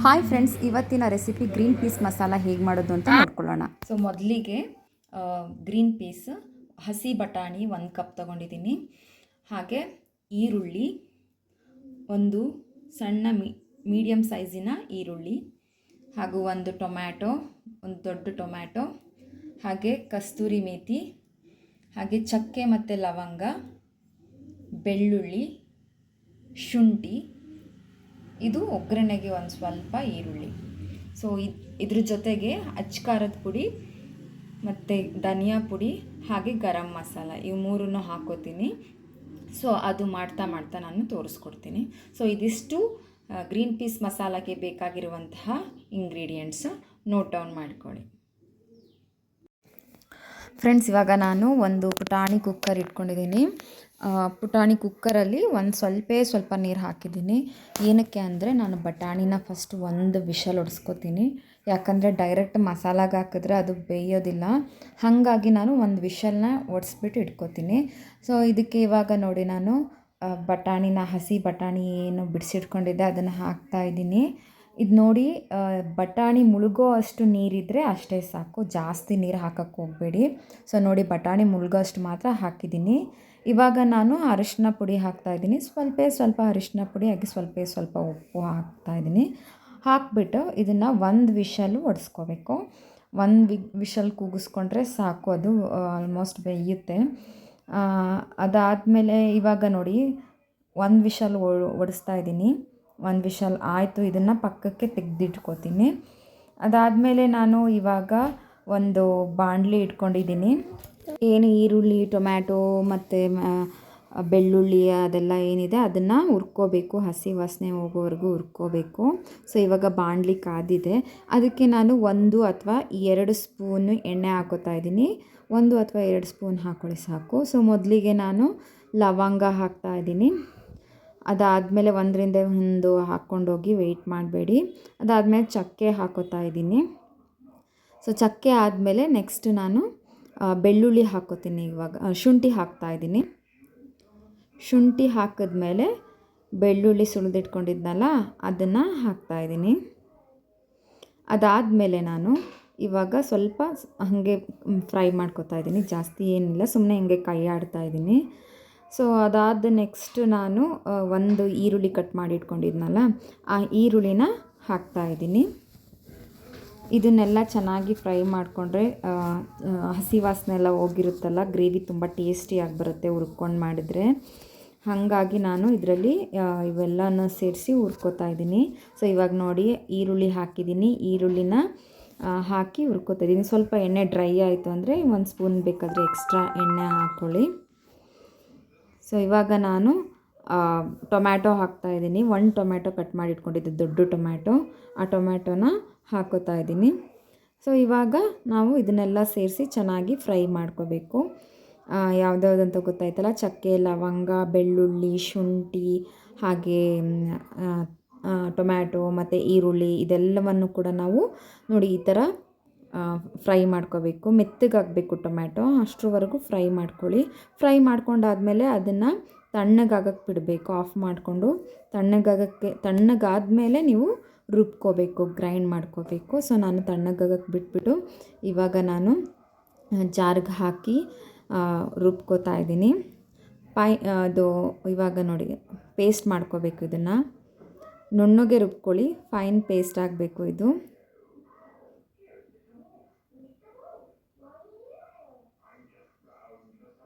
Hi friends, ಇವತ್ತಿನ recipe green piece masala ಹೇಗೆ ಮಾಡೋದು ಅಂತ ನೋಡ್ಕೊಳ್ಳೋಣ. ಸೊ ಮೊದಲಿಗೆ ಗ್ರೀನ್ ಪೀಸ್ ಹಸಿ ಬಟಾಣಿ 1 ಕಪ್ ತೊಗೊಂಡಿದ್ದೀನಿ. ಹಾಗೆ ಈರುಳ್ಳಿ, ಒಂದು ಸಣ್ಣ ಮೀಡಿಯಮ್ ಸೈಜಿನ ಈರುಳ್ಳಿ, ಹಾಗೂ ಒಂದು ಟೊಮ್ಯಾಟೊ, ಒಂದು ದೊಡ್ಡ ಟೊಮ್ಯಾಟೊ, ಹಾಗೆ ಕಸ್ತೂರಿ ಮೇಥಿ, ಹಾಗೆ ಚಕ್ಕೆ ಮತ್ತು ಲವಂಗ, ಬೆಳ್ಳುಳ್ಳಿ, ಶುಂಠಿ, ಇದು ಒಗ್ಗರಣೆಗೆ ಒಂದು ಸ್ವಲ್ಪ ಈರುಳ್ಳಿ. ಸೊ ಇದ್ರ ಜೊತೆಗೆ ಅಚ್ಕಾರದ ಪುಡಿ ಮತ್ತು ಧನಿಯಾ ಪುಡಿ ಹಾಗೆ ಗರಂ ಮಸಾಲ ಇವು ಮೂರನ್ನು ಹಾಕೋತೀನಿ. ಸೊ ಅದು ಮಾಡ್ತಾ ನಾನು ತೋರಿಸ್ಕೊಡ್ತೀನಿ. ಸೊ ಇದಿಷ್ಟು ಗ್ರೀನ್ ಪೀಸ್ ಮಸಾಲಾಗೆ ಬೇಕಾಗಿರುವಂತಹ ಇಂಗ್ರೀಡಿಯೆಂಟ್ಸ್ ನೋಟ್ ಡೌನ್ ಮಾಡ್ಕೊಳ್ಳಿ. ಫ್ರೆಂಡ್ಸ್, ಇವಾಗ ನಾನು ಒಂದು ಪುಟಾಣಿ ಕುಕ್ಕರ್ ಇಟ್ಕೊಂಡಿದ್ದೀನಿ. ಪುಟಾಣಿ ಕುಕ್ಕರಲ್ಲಿ ಒಂದು ಸ್ವಲ್ಪ ನೀರು ಹಾಕಿದ್ದೀನಿ. ಏನಕ್ಕೆ ಅಂದರೆ ನಾನು ಬಟಾಣಿನ ಫಸ್ಟ್ ಒಂದು ವಿಷಲ್ ಹೊಡ್ಸ್ಕೊತೀನಿ. ಯಾಕಂದರೆ ಡೈರೆಕ್ಟ್ ಮಸಾಲಾಗೆ ಹಾಕಿದ್ರೆ ಅದು ಬೇಯೋದಿಲ್ಲ. ಹಾಗಾಗಿ ನಾನು ಒಂದು ವಿಷಲ್ನ ಹೊಡ್ಸ್ಬಿಟ್ಟು ಇಟ್ಕೋತೀನಿ. ಸೊ ಇದಕ್ಕೆ ಇವಾಗ ನೋಡಿ, ನಾನು ಹಸಿ ಬಟಾಣಿ ಏನು ಬಿಡಿಸಿಟ್ಕೊಂಡಿದ್ದೆ ಅದನ್ನು ಹಾಕ್ತಾಯಿದ್ದೀನಿ. ಇದು ನೋಡಿ, ಬಟಾಣಿ ಮುಳುಗೋ ಅಷ್ಟು ನೀರಿದ್ದರೆ ಅಷ್ಟೇ ಸಾಕು, ಜಾಸ್ತಿ ನೀರು ಹಾಕೋಕ್ಕೆ ಹೋಗಬೇಡಿ. ಸೊ ನೋಡಿ, ಬಟಾಣಿ ಮುಳುಗೋ ಅಷ್ಟು ಮಾತ್ರ ಹಾಕಿದ್ದೀನಿ. ಇವಾಗ ನಾನು ಅರಿಶಿನ ಪುಡಿ ಹಾಕ್ತಾಯಿದ್ದೀನಿ. ಸ್ವಲ್ಪ ಅರಿಶಿನ ಪುಡಿ ಹಾಗೆ ಸ್ವಲ್ಪ ಉಪ್ಪು ಹಾಕ್ತಾಯಿದ್ದೀನಿ. ಹಾಕಿಬಿಟ್ಟು ಇದನ್ನು ಒಂದು ವಿಷಲು ಹೊಡೆಸ್ಕೋಬೇಕು. ಒಂದು ವಿಷಲ್ ಕೂಗಿಸ್ಕೊಂಡ್ರೆ ಸಾಕು, ಅದು ಆಲ್ಮೋಸ್ಟ್ ಬೇಯುತ್ತೆ. ಅದಾದಮೇಲೆ ಇವಾಗ ನೋಡಿ, ಒಂದು ವಿಷಲ್ ಹೊಡೆಸ್ತಾ ಇದ್ದೀನಿ. ಒಂದು ವಿಷಲ್ ಆಯಿತು. ಇದನ್ನು ಪಕ್ಕಕ್ಕೆ ತೆಗೆದಿಟ್ಕೋತೀನಿ. ಅದಾದಮೇಲೆ ನಾನು ಇವಾಗ ಒಂದು ಬಾಣಲಿ ಇಟ್ಕೊಂಡಿದ್ದೀನಿ. ಏನು ಈರುಳ್ಳಿ, ಟೊಮ್ಯಾಟೊ ಮತ್ತು ಬೆಳ್ಳುಳ್ಳಿ ಅದೆಲ್ಲ ಏನಿದೆ ಅದನ್ನು ಹುರ್ಕೋಬೇಕು, ಹಸಿ ವಾಸನೆ ಹೋಗೋವರೆಗೂ ಹುರ್ಕೋಬೇಕು. ಸೊ ಇವಾಗ ಬಾಣಲಿ ಕಾದಿದೆ. ಅದಕ್ಕೆ ನಾನು 1 ಅಥವಾ 2 ಸ್ಪೂನು ಎಣ್ಣೆ ಹಾಕೋತಾ ಇದ್ದೀನಿ. 1 ಅಥವಾ 2 ಸ್ಪೂನ್ ಹಾಕ್ಕೊಳ್ಳಿ ಸಾಕು. ಸೊ ಮೊದಲಿಗೆ ನಾನು ಲವಂಗ ಹಾಕ್ತಾಯಿದ್ದೀನಿ. ಅದಾದಮೇಲೆ 1ರಿಂದ 1 ಹಾಕ್ಕೊಂಡೋಗಿ ವೆಯ್ಟ್ ಮಾಡಬೇಡಿ. ಅದಾದಮೇಲೆ ಚಕ್ಕೆ ಹಾಕೋತಾ ಇದ್ದೀನಿ. ಸೊ ಚಕ್ಕೆ ಆದಮೇಲೆ ನೆಕ್ಸ್ಟ್ ನಾನು ಬೆಳ್ಳುಳ್ಳಿ ಹಾಕೋತೀನಿ. ಇವಾಗ ಶುಂಠಿ ಹಾಕ್ತಾಯಿದ್ದೀನಿ. ಶುಂಠಿ ಹಾಕಿದ್ಮೇಲೆ ಬೆಳ್ಳುಳ್ಳಿ ಸುಳಿದಿಟ್ಕೊಂಡಿದ್ನಲ್ಲ ಅದನ್ನು ಹಾಕ್ತಾಯಿದ್ದೀನಿ. ಅದಾದಮೇಲೆ ನಾನು ಇವಾಗ ಸ್ವಲ್ಪ ಹಾಗೆ ಫ್ರೈ ಮಾಡ್ಕೊತಾ ಇದ್ದೀನಿ. ಜಾಸ್ತಿ ಏನಿಲ್ಲ, ಸುಮ್ಮನೆ ಹಿಂಗೆ ಕೈ ಆಡ್ತಾಯಿದ್ದೀನಿ. ಸೊ ಅದಾದ ನೆಕ್ಸ್ಟ್ ನಾನು ಒಂದು ಈರುಳ್ಳಿ ಕಟ್ ಮಾಡಿ ಇಟ್ಕೊಂಡಿದ್ನಲ್ಲ ಆ ಈರುಳ್ಳಿನ ಹಾಕ್ತಾಯಿದ್ದೀನಿ. ಇದನ್ನೆಲ್ಲ ಚೆನ್ನಾಗಿ ಫ್ರೈ ಮಾಡಿಕೊಂಡ್ರೆ ಹಸಿ ವಾಸನೆ ಎಲ್ಲ ಹೋಗಿರುತ್ತಲ್ಲ, ಗ್ರೇವಿ ತುಂಬ ಟೇಸ್ಟಿಯಾಗಿ ಬರುತ್ತೆ ಹುರ್ಕೊಂಡು ಮಾಡಿದ್ರೆ. ಹಾಗಾಗಿ ನಾನು ಇದರಲ್ಲಿ ಇವೆಲ್ಲನೂ ಸೇರಿಸಿ ಹುರ್ಕೋತಾ ಇದ್ದೀನಿ. ಸೊ ಇವಾಗ ನೋಡಿ, ಈರುಳ್ಳಿ ಹಾಕಿದ್ದೀನಿ. ಈರುಳ್ಳಿನ ಹಾಕಿ ಹುರ್ಕೋತಾ ಇದ್ದೀನಿ. ಸ್ವಲ್ಪ ಎಣ್ಣೆ ಡ್ರೈ ಆಯಿತು ಅಂದರೆ 1 ಸ್ಪೂನ್ ಬೇಕಾದರೆ ಎಕ್ಸ್ಟ್ರಾ ಎಣ್ಣೆ ಹಾಕ್ಕೊಳ್ಳಿ. ಸೊ ಇವಾಗ ನಾನು ಟೊಮ್ಯಾಟೊ ಹಾಕ್ತಾಯಿದ್ದೀನಿ. 1 ಟೊಮ್ಯಾಟೊ ಕಟ್ ಮಾಡಿ ಇಟ್ಕೊಂಡಿದ್ದೆ, ದೊಡ್ಡ ಟೊಮ್ಯಾಟೊ. ಆ ಟೊಮ್ಯಾಟೊನ ಹಾಕೋತಾ ಇದ್ದೀನಿ. ಸೊ ಇವಾಗ ನಾವು ಇದನ್ನೆಲ್ಲ ಸೇರಿಸಿ ಚೆನ್ನಾಗಿ ಫ್ರೈ ಮಾಡ್ಕೋಬೇಕು. ಯಾವುದ್ಯಾವುದಂತ ಗೊತ್ತಾಯ್ತಲ್ಲ, ಚಕ್ಕೆ, ಲವಂಗ, ಬೆಳ್ಳುಳ್ಳಿ, ಶುಂಠಿ, ಹಾಗೆ ಟೊಮ್ಯಾಟೊ ಮತ್ತು ಈರುಳ್ಳಿ ಇದೆಲ್ಲವನ್ನು ಕೂಡ ನಾವು ನೋಡಿ ಈ ಥರ ಫ್ರೈ ಮಾಡ್ಕೋಬೇಕು. ಮೆತ್ತಗಾಗಬೇಕು ಟೊಮ್ಯಾಟೊ, ಅಷ್ಟರವರೆಗೂ ಫ್ರೈ ಮಾಡ್ಕೊಳ್ಳಿ. ಫ್ರೈ ಮಾಡ್ಕೊಂಡಾದಮೇಲೆ ಅದನ್ನು ತಣ್ಣಗಾಗಕ್ಕೆ ಬಿಡಬೇಕು. ಆಫ್ ಮಾಡಿಕೊಂಡು ತಣ್ಣಗಾದಮೇಲೆ ನೀವು ರುಬ್ಕೋಬೇಕು, ಗ್ರೈಂಡ್ ಮಾಡ್ಕೋಬೇಕು. ಸೊ ನಾನು ತಣ್ಣಗಾಗಕ್ಕೆ ಬಿಟ್ಬಿಟ್ಟು ಇವಾಗ ನಾನು ಜಾರ್ಗೆ ಹಾಕಿ ರುಬ್ಕೋತಾ ಇದ್ದೀನಿ. ಅದು ಇವಾಗ ನೋಡಿ ಪೇಸ್ಟ್ ಮಾಡ್ಕೋಬೇಕು. ಇದನ್ನು ನುಣ್ಣಗೆ ರುಬ್ಕೊಳ್ಳಿ, ಫೈನ್ ಪೇಸ್ಟ್ ಆಗಬೇಕು ಇದು.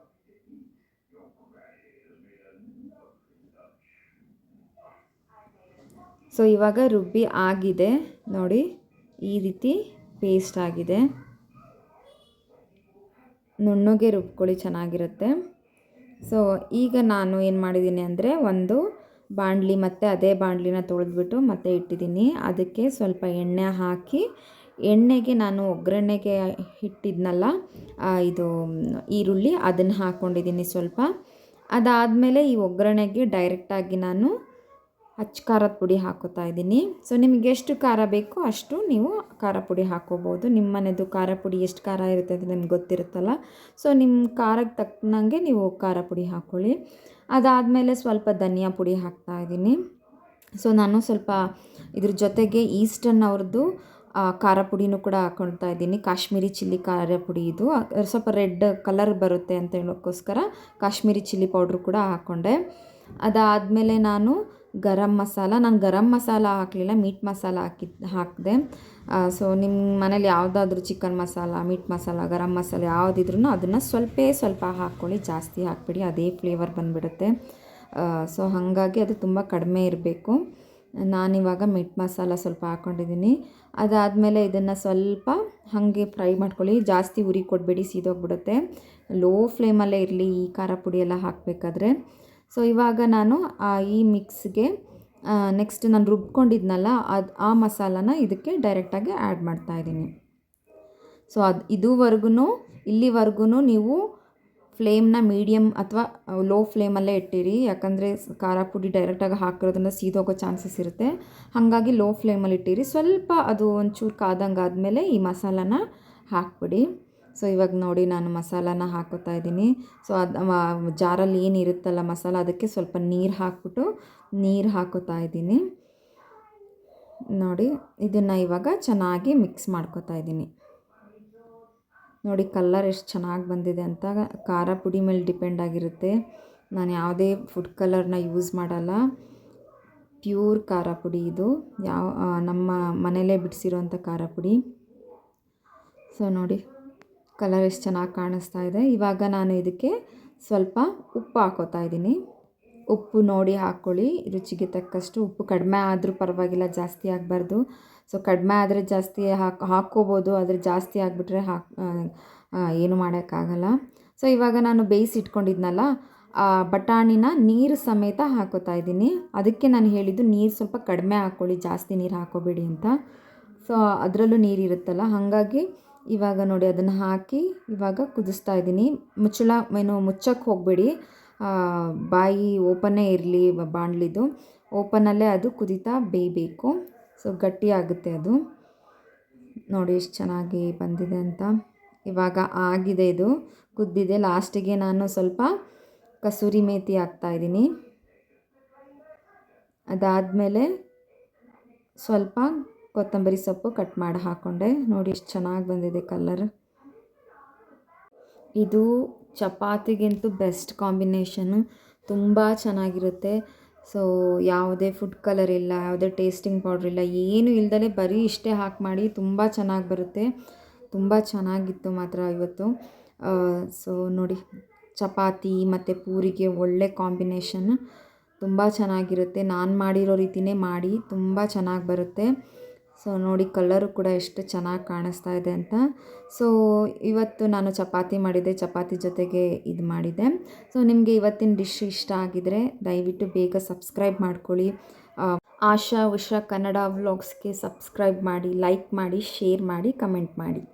ಸೊ ಇವಾಗ ರುಬ್ಬಿ ಆಗಿದೆ ನೋಡಿ, ಈ ರೀತಿ ಪೇಸ್ಟ್ ಆಗಿದೆ. ನುಣ್ಣಗೆ ರುಬ್ಕೊಳ್ಳಿ, ಚೆನ್ನಾಗಿರುತ್ತೆ. ಸೊ ಈಗ ನಾನು ಏನು ಮಾಡಿದ್ದೀನಿ ಅಂದರೆ, ಒಂದು ಬಾಣಲಿ ಮತ್ತು ಅದೇ ಬಾಣಲಿನ ತೊಳೆದ್ಬಿಟ್ಟು ಮತ್ತೆ ಇಟ್ಟಿದ್ದೀನಿ. ಅದಕ್ಕೆ ಸ್ವಲ್ಪ ಎಣ್ಣೆ ಹಾಕಿ, ಎಣ್ಣೆಗೆ ನಾನು ಒಗ್ಗರಣೆಗೆ ಇಟ್ಟಿದ್ನಲ್ಲ ಇದು ಈರುಳ್ಳಿ, ಅದನ್ನು ಹಾಕ್ಕೊಂಡಿದ್ದೀನಿ ಸ್ವಲ್ಪ. ಅದಾದಮೇಲೆ ಈ ಒಗ್ಗರಣೆಗೆ ಡೈರೆಕ್ಟಾಗಿ ನಾನು ಖಾರದ ಪುಡಿ ಹಾಕೋತಾ ಇದ್ದೀನಿ. ಸೊ ನಿಮಗೆ ಎಷ್ಟು ಖಾರ ಬೇಕೋ ಅಷ್ಟು ನೀವು ಖಾರ ಪುಡಿ ಹಾಕ್ಕೋಬೋದು. ನಿಮ್ಮ ಮನೆಯದು ಖಾರ ಪುಡಿ ಎಷ್ಟು ಖಾರ ಇರುತ್ತೆ ಅಂತ ನಿಮ್ಗೆ ಗೊತ್ತಿರುತ್ತಲ್ಲ. ಸೊ ನಿಮ್ಮ ಖಾರಕ್ಕೆ ತಕ್ಕನಂಗೆ ನೀವು ಖಾರ ಪುಡಿ ಹಾಕ್ಕೊಳ್ಳಿ. ಅದಾದಮೇಲೆ ಸ್ವಲ್ಪ ಧನಿಯಾ ಪುಡಿ ಹಾಕ್ತಾಯಿದ್ದೀನಿ. ಸೊ ನಾನು ಸ್ವಲ್ಪ ಇದ್ರ ಜೊತೆಗೆ ಈಸ್ಟರ್ನ್ ಅವ್ರದ್ದು ಖಾರ ಪುಡಿನೂ ಕೂಡ ಹಾಕ್ಕೊಳ್ತಾ ಇದ್ದೀನಿ. ಕಾಶ್ಮೀರಿ ಚಿಲ್ಲಿ ಖಾರ ಪುಡಿ ಇದು ಸ್ವಲ್ಪ ರೆಡ್ ಕಲರ್ ಬರುತ್ತೆ ಅಂತ ಹೇಳೋಕ್ಕೋಸ್ಕರ ಕಾಶ್ಮೀರಿ ಚಿಲ್ಲಿ ಪೌಡ್ರು ಕೂಡ ಹಾಕ್ಕೊಂಡೆ. ಅದಾದಮೇಲೆ ನಾನು ನಾನು ಗರಂ ಮಸಾಲ ಹಾಕಲಿಲ್ಲ, ಮೀಟ್ ಮಸಾಲ ಹಾಕಿದೆ. ಸೊ ನಿಮ್ಮ ಮನೇಲಿ ಯಾವುದಾದ್ರೂ ಚಿಕನ್ ಮಸಾಲ, ಮೀಟ್ ಮಸಾಲ, ಗರಂ ಮಸಾಲ ಯಾವುದಿದ್ರೂ ಅದನ್ನು ಸ್ವಲ್ಪ ಹಾಕ್ಕೊಳ್ಳಿ, ಜಾಸ್ತಿ ಹಾಕ್ಬಿಡಿ, ಅದೇ ಫ್ಲೇವರ್ ಬಂದುಬಿಡುತ್ತೆ. ಸೊ ಹಾಗಾಗಿ ಅದು ತುಂಬ ಕಡಿಮೆ ಇರಬೇಕು. ನಾನಿವಾಗ ಮೀಟ್ ಮಸಾಲ ಸ್ವಲ್ಪ ಹಾಕ್ಕೊಂಡಿದ್ದೀನಿ. ಅದಾದಮೇಲೆ ಇದನ್ನು ಸ್ವಲ್ಪ ಹಾಗೆ ಫ್ರೈ ಮಾಡ್ಕೊಳ್ಳಿ, ಜಾಸ್ತಿ ಉರಿ ಕೊಡಬೇಡಿ, ಸೀದೋಗ್ಬಿಡುತ್ತೆ. ಲೋ ಫ್ಲೇಮಲ್ಲೇ ಇರಲಿ ಈ ಖಾರ ಪುಡಿ ಎಲ್ಲ ಹಾಕಬೇಕಾದ್ರೆ. ಸೊ ಇವಾಗ ನಾನು ಈ ಮಿಕ್ಸ್ಗೆ ನೆಕ್ಸ್ಟ್ ನಾನು ರುಬ್ಕೊಂಡಿದ್ನಲ್ಲ ಆ ಮಸಾಲಾನ ಇದಕ್ಕೆ ಡೈರೆಕ್ಟಾಗಿ ಆ್ಯಡ್ ಮಾಡ್ತಾಯಿದ್ದೀನಿ. ಸೊ ಇಲ್ಲಿವರೆಗೂ ನೀವು ಫ್ಲೇಮ್ನ ಮೀಡಿಯಮ್ ಅಥವಾ ಲೋ ಫ್ಲೇಮಲ್ಲೇ ಇಟ್ಟಿರಿ, ಯಾಕಂದರೆ ಖಾರ ಪುಡಿ ಡೈರೆಕ್ಟಾಗಿ ಹಾಕಿರೋದ್ರಿಂದ ಸೀದೋಗೋ ಚಾನ್ಸಸ್ ಇರುತ್ತೆ. ಹಾಗಾಗಿ ಲೋ ಫ್ಲೇಮಲ್ಲಿ ಇಟ್ಟಿರಿ. ಸ್ವಲ್ಪ ಅದು ಒಂಚೂರು ಕಾದಂಗೆ ಆದಮೇಲೆ ಈ ಮಸಾಲಾನ ಹಾಕ್ಬಿಡಿ. ಸೊ ಇವಾಗ ನೋಡಿ ನಾನು ಮಸಾಲಾನ ಹಾಕೋತಾ ಇದ್ದೀನಿ. ಸೊ ಅದು ಜಾರಲ್ಲಿ ಏನಿರುತ್ತಲ್ಲ ಮಸಾಲ, ಅದಕ್ಕೆ ಸ್ವಲ್ಪ ನೀರು ಹಾಕೋತಾ ಇದ್ದೀನಿ. ನೋಡಿ ಇದನ್ನು ಇವಾಗ ಚೆನ್ನಾಗಿ ಮಿಕ್ಸ್ ಮಾಡ್ಕೋತಾ ಇದ್ದೀನಿ. ನೋಡಿ ಕಲ್ಲರ್ ಎಷ್ಟು ಚೆನ್ನಾಗಿ ಬಂದಿದೆ ಅಂತ. ಖಾರ ಪುಡಿ ಮೇಲೆ ಡಿಪೆಂಡ್ ಆಗಿರುತ್ತೆ. ನಾನು ಯಾವುದೇ ಫುಡ್ ಕಲರ್ನ ಯೂಸ್ ಮಾಡಲ್ಲ, ಪ್ಯೂರ್ ಖಾರ ಪುಡಿ ಇದು, ನಮ್ಮ ಮನೇಲೇ ಬಿಡಿಸಿರೋಂಥ ಖಾರ ಪುಡಿ. ಸೊ ನೋಡಿ ಕಲರ್ ಎಷ್ಟು ಚೆನ್ನಾಗಿ ಕಾಣಿಸ್ತಾ ಇದೆ. ಇವಾಗ ನಾನು ಇದಕ್ಕೆ ಸ್ವಲ್ಪ ಉಪ್ಪು ಹಾಕೋತಾ ಇದ್ದೀನಿ. ಉಪ್ಪು ನೋಡಿ ಹಾಕ್ಕೊಳ್ಳಿ, ರುಚಿಗೆ ತಕ್ಕಷ್ಟು. ಉಪ್ಪು ಕಡಿಮೆ ಆದರೂ ಪರವಾಗಿಲ್ಲ, ಜಾಸ್ತಿ ಆಗಬಾರ್ದು. ಸೊ ಕಡಿಮೆ ಆದರೆ ಜಾಸ್ತಿ ಹಾಕ್ಕೋಬೋದು, ಆದರೆ ಜಾಸ್ತಿ ಆಗಿಬಿಟ್ರೆ ಏನು ಮಾಡೋಕ್ಕಾಗಲ್ಲ. ಸೊ ಇವಾಗ ನಾನು ಬೇಯಿಸಿಟ್ಕೊಂಡಿದ್ನಲ್ಲ ಬಟಾಣಿನ ನೀರು ಸಮೇತ ಹಾಕೋತಾ ಇದ್ದೀನಿ. ಅದಕ್ಕೆ ನಾನು ಹೇಳಿದ್ದು ನೀರು ಸ್ವಲ್ಪ ಕಡಿಮೆ ಹಾಕ್ಕೊಳ್ಳಿ, ಜಾಸ್ತಿ ನೀರು ಹಾಕೋಬೇಡಿ ಅಂತ. ಸೊ ಅದರಲ್ಲೂ ನೀರಿರುತ್ತಲ್ಲ, ಹಾಗಾಗಿ ಇವಾಗ ನೋಡಿ ಅದನ್ನು ಹಾಕಿ ಇವಾಗ ಕುದಿಸ್ತಾ ಇದ್ದೀನಿ. ಮುಚ್ಚಕ್ಕೆ ಹೋಗಬೇಡಿ, ಬಾಯಿ ಓಪನ್ನೇ ಇರಲಿ, ಬಾಣಲಿದು ಓಪನಲ್ಲೇ ಅದು ಕುದೀತಾ ಬೇಯಬೇಕು. ಸೊ ಗಟ್ಟಿಯಾಗುತ್ತೆ ಅದು. ನೋಡಿ ಎಷ್ಟು ಚೆನ್ನಾಗಿ ಬಂದಿದೆ ಅಂತ. ಇವಾಗ ಆಗಿದೆ, ಇದು ಕುದ್ದಿದೆ. ಲಾಸ್ಟಿಗೆ ನಾನು ಸ್ವಲ್ಪ ಕಸೂರಿ ಮೇಥಿ ಹಾಕ್ತಾಯಿದ್ದೀನಿ. ಅದಾದಮೇಲೆ ಸ್ವಲ್ಪ ಕೊತ್ತಂಬರಿ ಸೊಪ್ಪು ಕಟ್ ಮಾಡಿ ಹಾಕ್ಕೊಂಡೆ. ನೋಡಿ ಎಷ್ಟು ಚೆನ್ನಾಗಿ ಬಂದಿದೆ ಕಲರ್. ಇದು ಚಪಾತಿಗಂತೂ ಬೆಸ್ಟ್ ಕಾಂಬಿನೇಷನ್ನು, ತುಂಬ ಚೆನ್ನಾಗಿರುತ್ತೆ. ಸೊ ಯಾವುದೇ ಫುಡ್ ಕಲರ್ ಇಲ್ಲ, ಯಾವುದೇ ಟೇಸ್ಟಿಂಗ್ ಪೌಡ್ರ್ ಇಲ್ಲ, ಏನೂ ಇಲ್ದಲೇ ಬರೀ ಇಷ್ಟೇ ಹಾಕಿ ಮಾಡಿ ತುಂಬ ಚೆನ್ನಾಗಿ ಬರುತ್ತೆ. ತುಂಬ ಚೆನ್ನಾಗಿತ್ತು ಮಾತ್ರ ಇವತ್ತು. ಸೊ ನೋಡಿ ಚಪಾತಿ ಮತ್ತು ಪೂರಿಗೆ ಒಳ್ಳೆ ಕಾಂಬಿನೇಷನ್, ತುಂಬ ಚೆನ್ನಾಗಿರುತ್ತೆ. ನಾನು ಮಾಡಿರೋ ರೀತಿಯೇ ಮಾಡಿ, ತುಂಬ ಚೆನ್ನಾಗಿ ಬರುತ್ತೆ. ಸೊ ನೋಡಿ ಕಲರು ಕೂಡ ಎಷ್ಟು ಚೆನ್ನಾಗಿ ಕಾಣಿಸ್ತಾ ಇದೆ ಅಂತ. ಸೊ ಇವತ್ತು ನಾನು ಚಪಾತಿ ಮಾಡಿದ್ದೆ, ಚಪಾತಿ ಜೊತೆಗೆ ಇದು ಮಾಡಿದ್ದೆ. ಸೊ ನಿಮಗೆ ಇವತ್ತಿನ ಡಿಶ್ ಇಷ್ಟ ಆಗಿದರೆ ದಯವಿಟ್ಟು ಬೇಗ ಸಬ್ಸ್ಕ್ರೈಬ್ ಮಾಡ್ಕೊಳ್ಳಿ. ಆಶಾ ಉಷಾ ಕನ್ನಡ ವ್ಲಾಗ್ಸ್ಗೆ ಸಬ್ಸ್ಕ್ರೈಬ್ ಮಾಡಿ, ಲೈಕ್ ಮಾಡಿ, ಶೇರ್ ಮಾಡಿ, ಕಮೆಂಟ್ ಮಾಡಿ.